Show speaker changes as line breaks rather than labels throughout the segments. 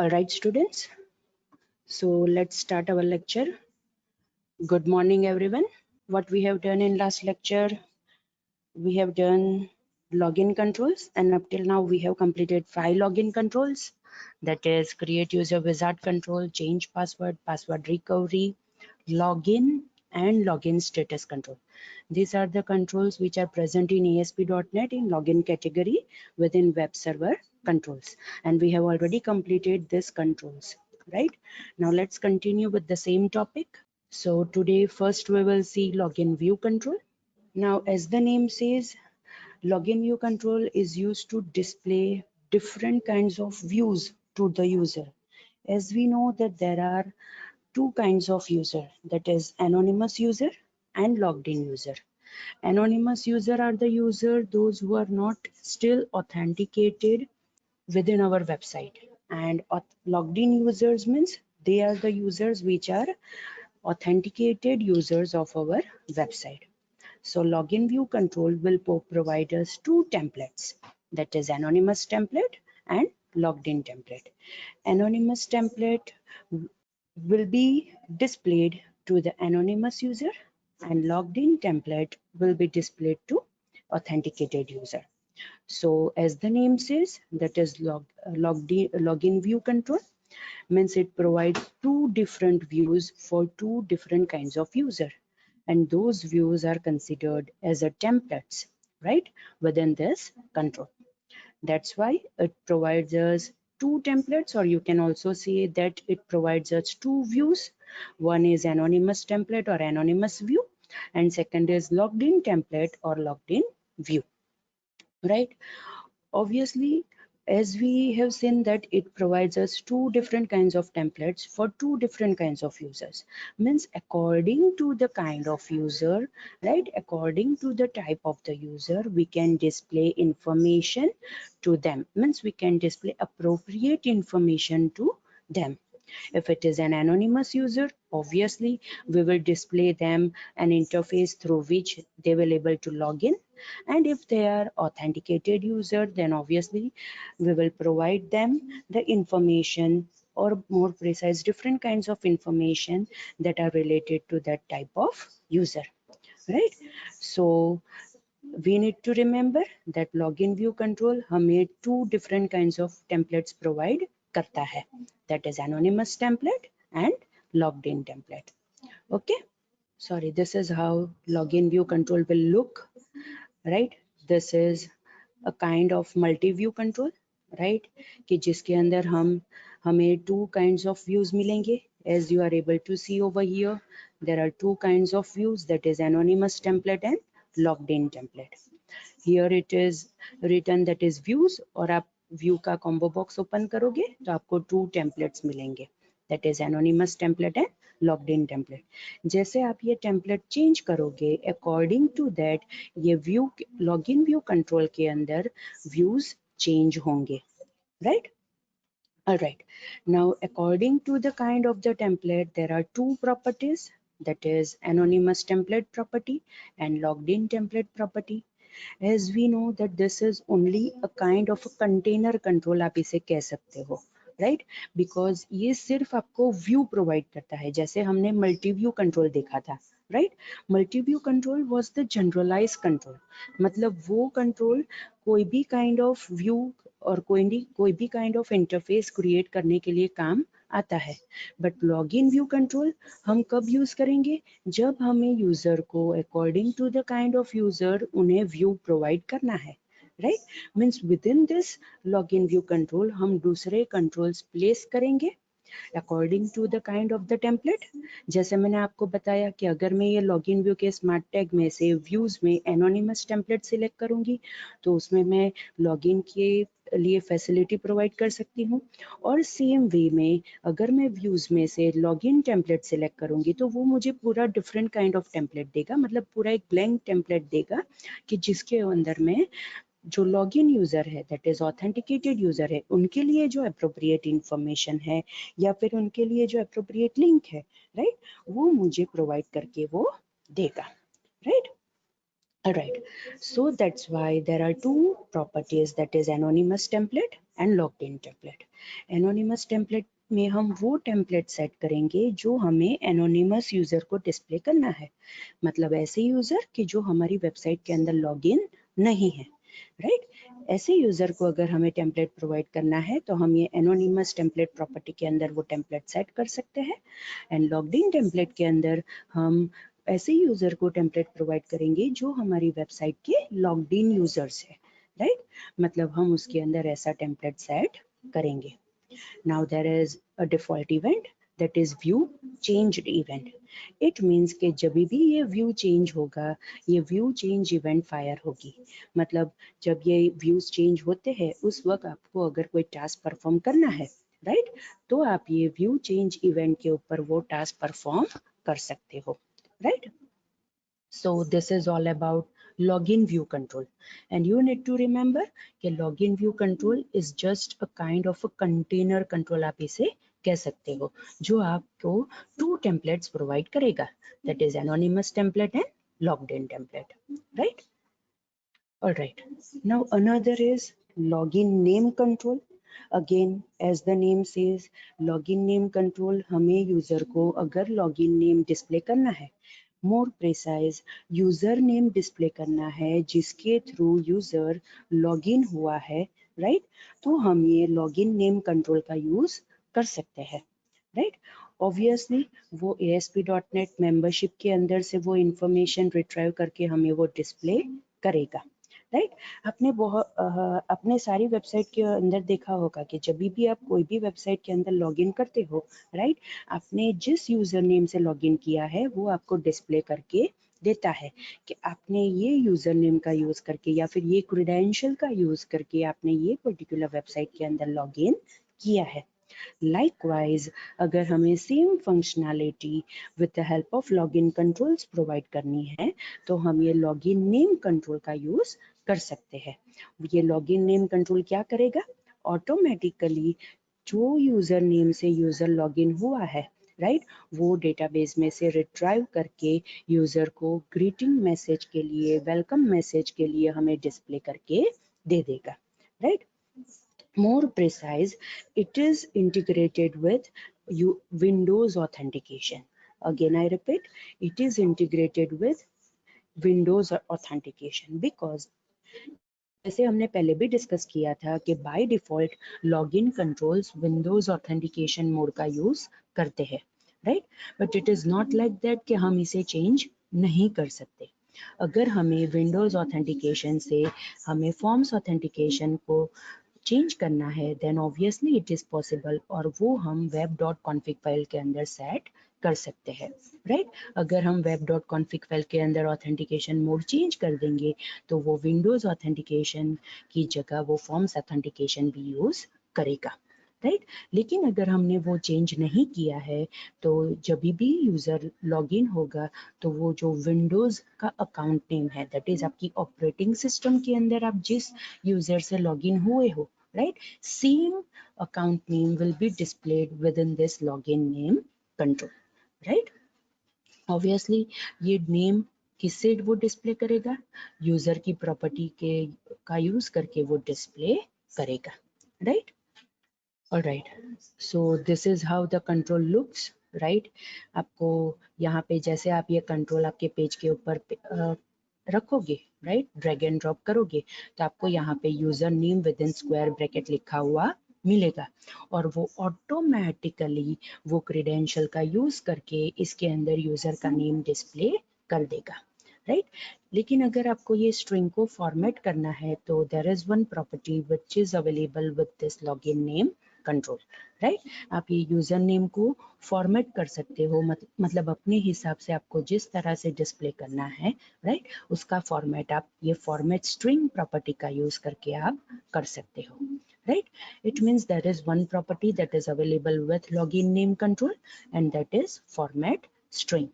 All right, students. So let's start our lecture. Good morning, everyone. What we have done in last lecture, we have done login controls, and up till now we have completed 5 login controls. That is create user wizard control, change password, password recovery, login, and login status control. These are the controls which are present in ASP.NET in login category within web server controls, and we have already completed these controls. Right now, let's continue with the same topic. So today, first we will see login view control. Now, as the name says, login view control is used to display different kinds of views to the user. As we know that there are two kinds of user, that is anonymous user and logged in user. Anonymous user are the user those who are not still authenticated within our website, and logged in users means they are the users which are authenticated users of our website. So login view control will provide us two templates, that is anonymous template and logged in template. Anonymous template will be displayed to the anonymous user, and logged in template will be displayed to authenticated user. So as the name says, that is login view control means it provides two different views for two different kinds of user, and those views are considered as a templates, right, within this control. That's why it provides us two templates, or you can also say that it provides us two views. One is anonymous template or anonymous view, and second is logged in template or logged in view, right? Obviously, as we have seen that it provides us two different kinds of templates for two different kinds of users, means according to the kind of user, right, according to the type of the user, we can display information to them, means we can display appropriate information to them. If it is an anonymous user, obviously we will display them an interface through which they will able to log in, and if they are authenticated user, then obviously we will provide them the information, or more precise different kinds of information that are related to that type of user, right? So we need to remember that login view control हमें two different kinds of templates provide करता है, that is anonymous template and logged in template. Okay, sorry, this is how login view control will look, right? This is a kind of multi-view control, right? कि जिसके अंदर हमें two kinds of views मिलेंगे. As you are able to see over here, there are two kinds of views, that is anonymous template and logged in template. Here it is written that is views, और आप view का combo box open करोगे तो आपको two templates मिलेंगे, that is anonymous template and logged in template. जैसे आप ये template change करोगे, according to that ये view login view control के अंदर views change होंगे, right? All right, now according to the kind of the template, there are two properties, that is anonymous template property and logged in template property. As we know that this is only a kind of a container control, आप इसे कह सकते हो, right? Because ये सिर्फ आपको view provide करता है, जैसे हमने multi view control देखा था, right? Multi view control was the generalized control, मतलब वो control कोई भी kind of view और कोई भी kind of interface create करने के लिए काम आता है. बट लॉगिन व्यू कंट्रोल हम कब यूज करेंगे, जब हमें यूजर को according to the kind of user उन्हें व्यू प्रोवाइड करना है, right? Means within this login view control हम दूसरे कंट्रोल्स प्लेस करेंगे according to the kind of the template. जैसे मैंने आपको बताया कि अगर मैं ये लॉगिन व्यू के स्मार्ट टैग में से व्यूज में एनोनिमस टेम्पलेट सिलेक्ट करूंगी तो उसमें मैं लॉगिन के लिए फैसिलिटी प्रोवाइड कर सकती हूँ, और सेम वे में अगर मैं व्यूज में से लॉगिन टेम्पलेट सिलेक्ट करूंगी तो वो मुझे पूरा डिफरेंट काइंड ऑफ टेम्पलेट देगा, मतलब पूरा एक ब्लैंक टेम्पलेट देगा कि जिसके अंदर में जो लॉगिन यूजर है, दैट इज ऑथेंटिकेटेड यूजर है, उनके लिए जो अप्रोप्रिएट इंफॉर्मेशन है या फिर उनके लिए जो अप्रोप्रिएट लिंक है, राइट, वो मुझे प्रोवाइड करके वो देगा, right? Alright, so that's why there are two properties, that is anonymous template and logged in template. Anonymous template में हम वो टेम्पलेट सेट करेंगे जो हमें एनोनिमस यूजर को डिस्प्ले करना है, मतलब ऐसे यूजर कि जो हमारी वेबसाइट के अंदर लॉगिन नहीं है, राइट? ऐसे यूजर को अगर हमें टेम्पलेट प्रोवाइड करना है तो हम ये एनोनिमस टेम्पलेट प्रॉपर्टी के अंदर वो टेम्पलेट सेट कर सकते हैं, एंड लॉग्ड इन टेम्पलेट के अंदर हम ऐसे यूजर को टेम्पलेट प्रोवाइड करेंगे जो हमारी वेबसाइट के लॉग्ड इन यूजर्स है, राइट? मतलब हम उसके अंदर ऐसा टेम्पलेट सेट करेंगे. Now there is a default event, that is view changed event. It means कि जब भी ये view change होगा, ये view change event fire होगी. मतलब जब ये views change होते हैं उस वक्त आपको अगर कोई task perform करना है, right? तो आप ये view change event के ऊपर वो task perform कर सकते हो, right? So this is all about login view control, and you need to remember कि login view control is just a kind of a container control, आप इसे कह सकते हो, जो आपको two templates provide करेगा, that is anonymous template and logged in template, right? All right, now another is login name control. Again, as the name says, login name control हमें user को अगर login name display करना है, more precise user name display करना है जिसके through user login हुआ है, राइट? तो हम ये लॉगिन नेम कंट्रोल का यूज कर सकते हैं, राइट? ऑब्वियसली वो ASP.NET मेंबरशिप के अंदर से वो इंफॉर्मेशन रिट्राइव करके हमें वो डिस्प्ले करेगा, राइट? आपने बहुत अपने सारी वेबसाइट के अंदर देखा होगा कि जब भी आप कोई भी वेबसाइट के अंदर लॉगिन करते हो, राइट, आपने जिस यूजर नेम से लॉगिन किया है वो आपको डिस्प्ले करके देता है कि आपने ये यूजर नेम का यूज करके या फिर ये क्रेडेंशियल का यूज करके आपने ये पर्टिकुलर वेबसाइट के अंदर लॉगिन किया है. Likewise, अगर हमें same functionality with the help of log n controls provide करनी है तो हम ये लॉगिन नेम कंट्रोल का यूज कर सकते हैं. ये लॉगिन नेम कंट्रोल क्या करेगा? ऑटोमेटिकली जो यूजर नेम से यूजर लॉगिन हुआ है, राइट, वो डेटाबेस में से रिट्राइव करके यूजर को ग्रीटिंग मैसेज के लिए, वेलकम मैसेज के लिए हमें डिस्प्ले करके दे देगा, right? More precise, it is integrated with Windows authentication. Again, I repeat, it is integrated with Windows authentication because जैसे हमने पहले भी डिस्कस किया था कि by default login controls Windows authentication mode का यूज करते हैं, right? But it is not like that कि हम इसे चेंज नहीं कर सकते. अगर हमें विंडोज ऑथेंटिकेशन से हमें फॉर्म्स ऑथेंटिकेशन को चेंज करना है then obviously it is possible, और वो हम web.config फाइल के अंदर सेट कर सकते हैं, राइट? अगर हम web.config फाइल के अंदर ऑथेंटिकेशन मोड चेंज कर देंगे तो वो विंडोज ऑथेंटिकेशन की जगह वो फॉर्म्स ऑथेंटिकेशन भी यूज करेगा, राइट? लेकिन अगर हमने वो चेंज नहीं किया है तो जब भी यूजर लॉगिन होगा तो वो जो विंडोज का अकाउंट नेम है, दैट इज आपकी ऑपरेटिंग सिस्टम के अंदर आप जिस यूजर से लॉगिन हुए हो, right, same account name will be displayed with in this login name control, right? Obviously ये नेम किससे वो डिस्प्ले करेगा? यूजर की प्रॉपर्टी के का यूज करके वो डिस्प्ले करेगा, right? Alright, so this is how the control looks, right? आपको यहाँ पे जैसे आप ये कंट्रोल आपके पेज के ऊपर रखोगे, राइट, ड्रैग एंड ड्रॉप करोगे तो आपको यहाँ पे user name with in square bracket लिखा हुआ मिलेगा और वो ऑटोमेटिकली वो क्रेडेंशियल का यूज करके इसके अंदर यूजर का नेम डिस्प्ले कर देगा, राइट? लेकिन अगर आपको ये स्ट्रिंग को फॉर्मेट करना है तो there is one property which is available with this login name control, right? आप ये यूजर नेम को फॉर्मेट कर सकते हो, मतलब अपने हिसाब से आपको जिस तरह से डिस्प्ले करना है, राइट, उसका फॉर्मेट आप ये फॉर्मेट स्ट्रिंग प्रॉपर्टी का यूज करके आप कर सकते हो, right? It means there is one property that is available with login name control and that is format string.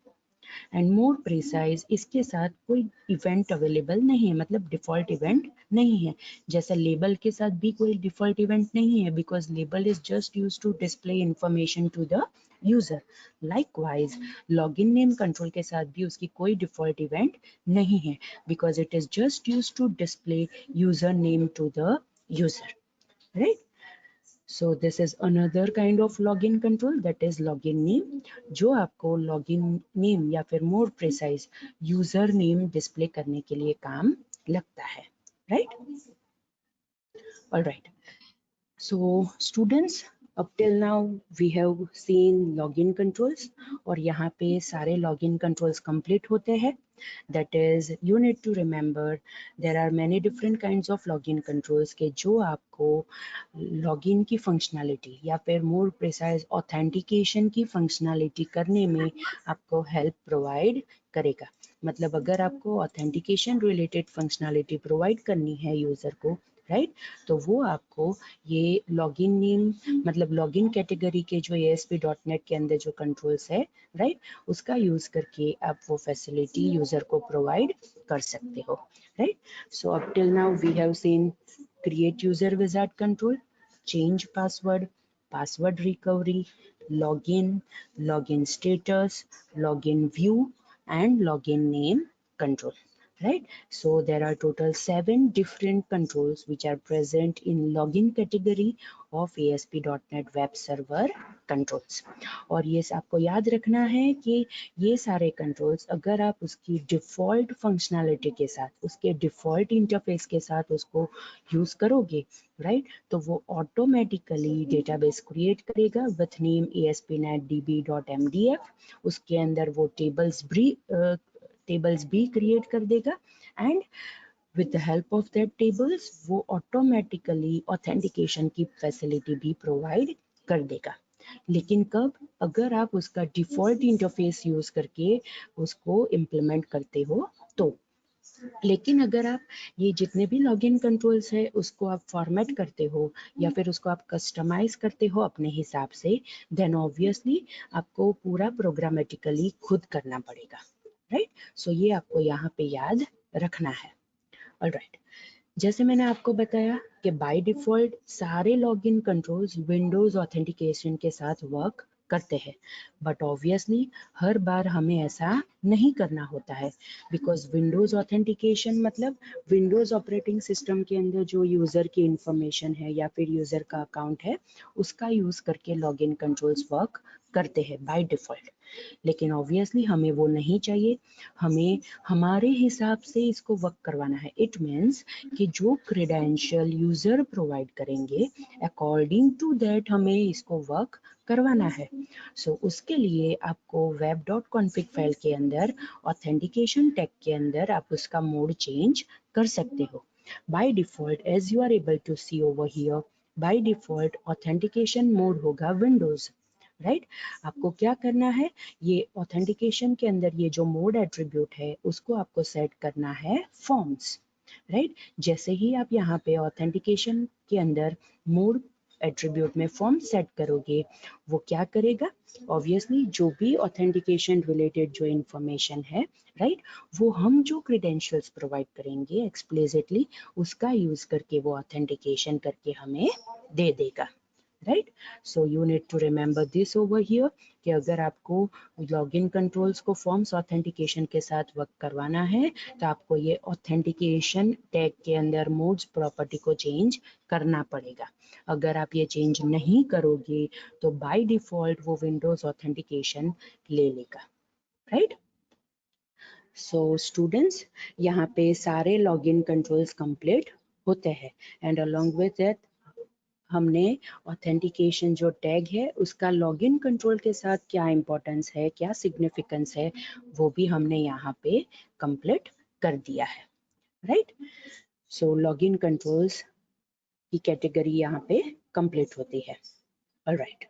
And more precise, इसके साथ कोई इवेंट अवेलेबल नहीं है, मतलब डिफॉल्ट इवेंट नहीं है। जैसे लेबल के साथ भी कोई डिफॉल्ट इवेंट नहीं है, because label is just use to display information to the user. Likewise login name control के साथ भी उसकी कोई डिफॉल्ट इवेंट नहीं है, because it is just use to display user name to the user, right. So this is another kind of login control, that is login name, जो आपको login name या फिर more precise user name display करने के लिए काम लगता है, right? All right. So students, up till now we have seen login controls, और यहाँ पे सारे login controls complete होते हैं. That is, you need to remember there are many different kinds of login controls के जो आपको login की functionality या फिर more precise authentication की functionality करने में आपको help provide करेगा। मतलब अगर आपको authentication related functionality provide करनी है यूजर को, राइट, तो वो आपको ये लॉगिन नेम, मतलब लॉगिन कैटेगरी के जो ASP.NET के अंदर जो कंट्रोल्स है, राइट, उसका यूज करके आप वो फैसिलिटी यूजर को प्रोवाइड कर सकते हो, right. So up till now we have seen create user wizard control, change password, password recovery, login, login status, login view and login name control, right? So there are total 7 different controls which are present in login category of ASP.NET Web Server controls. और ये आपको याद रखना है कि ये सारे controls अगर आप उसकी डिफॉल्ट फंक्शनैलिटी के साथ, उसके डिफॉल्ट इंटरफेस के साथ उसको यूज करोगे, राइट, तो वो ऑटोमेटिकली डेटाबेस क्रिएट करेगा विथ नेम ASP.NET DB.MDF, उसके अंदर वो टेबल्स भी क्रिएट कर देगा, and with the help of that tables वो ऑटोमेटिकली ऑथेंटिकेशन की फैसिलिटी भी प्रोवाइड कर देगा। लेकिन कब? अगर आप उसका डिफॉल्ट इंटरफेस यूज करके उसको इम्प्लीमेंट करते हो तो। लेकिन अगर आप ये जितने भी लॉगिन कंट्रोल्स है उसको आप फॉर्मेट करते हो या फिर उसको आप कस्टमाइज करते हो अपने हिसाब से, देन ऑब्वियसली आपको पूरा प्रोग्रामेटिकली खुद करना पड़ेगा, राइट। सो ये आपको यहाँ पे याद रखना है। ऑलराइट, जैसे मैंने आपको बताया कि बाय डिफॉल्ट सारे लॉगिन कंट्रोल्स विंडोज ऑथेंटिकेशन के साथ वर्क करते हैं, बट ऑब्वियसली हर बार हमें ऐसा नहीं करना होता है, बिकॉज विंडोज ऑथेंटिकेशन मतलब विंडोज ऑपरेटिंग सिस्टम के अंदर जो यूजर की इंफॉर्मेशन है या फिर यूजर का अकाउंट है उसका यूज करके लॉगिन कंट्रोल्स वर्क करते हैं बाय डिफॉल्ट। लेकिन ऑब्वियसली हमें वो नहीं चाहिए, हमें हमारे हिसाब से इसको वर्क करवाना है। इट मीन्स कि जो क्रेडेंशियल यूजर प्रोवाइड करेंगे अकॉर्डिंग टू दैट हमें इसको वर्क करवाना है। सो उसके लिए आपको web.config फाइल के अंदर ऑथेंटिकेशन टैग के अंदर आप उसका मोड चेंज कर सकते हो। By default as you are able to see over here, by default authentication mode होगा विंडोज, राइट। आपको क्या करना है, ये ऑथेंटिकेशन के अंदर ये जो मोड एट्रीब्यूट है उसको आपको सेट करना है फॉर्म्स, राइट। जैसे ही आप यहाँ पे ऑथेंटिकेशन के अंदर मोड एट्रीब्यूट में फॉर्म सेट करोगे, वो क्या करेगा, ऑब्वियसली जो भी ऑथेंटिकेशन रिलेटेड जो इंफॉर्मेशन है, राइट, वो हम जो क्रेडेंशियल्स प्रोवाइड करेंगे एक्सप्लिसिटली उसका यूज करके वो ऑथेंटिकेशन करके हमें दे देगा, right. So you need to remember this over here कि अगर आपको लॉगिन कंट्रोल्स को फॉर्म्स ऑथेंटिकेशन के साथ वर्क करवाना है तो आपको ये ऑथेंटिकेशन टैग के अंदर मोड्स प्रॉपर्टी को चेंज करना पड़ेगा। अगर आप ये चेंज नहीं करोगे तो बाय डिफॉल्ट वो विंडोज ऑथेंटिकेशन ले लेगा, राइट। सो स्टूडेंट्स, यहाँ पे सारे लॉगिन कंट्रोल्स कंप्लीट होते हैं, एंड अलोंग विद दैट हमने ऑथेंटिकेशन जो टैग है उसका लॉगिन कंट्रोल के साथ क्या इंपॉर्टेंस है, क्या सिग्निफिकेंस है, वो भी हमने यहाँ पे कंप्लीट कर दिया है, राइट। सो लॉगिन कंट्रोल्स की कैटेगरी यहाँ पे कंप्लीट होती है। ऑलराइट,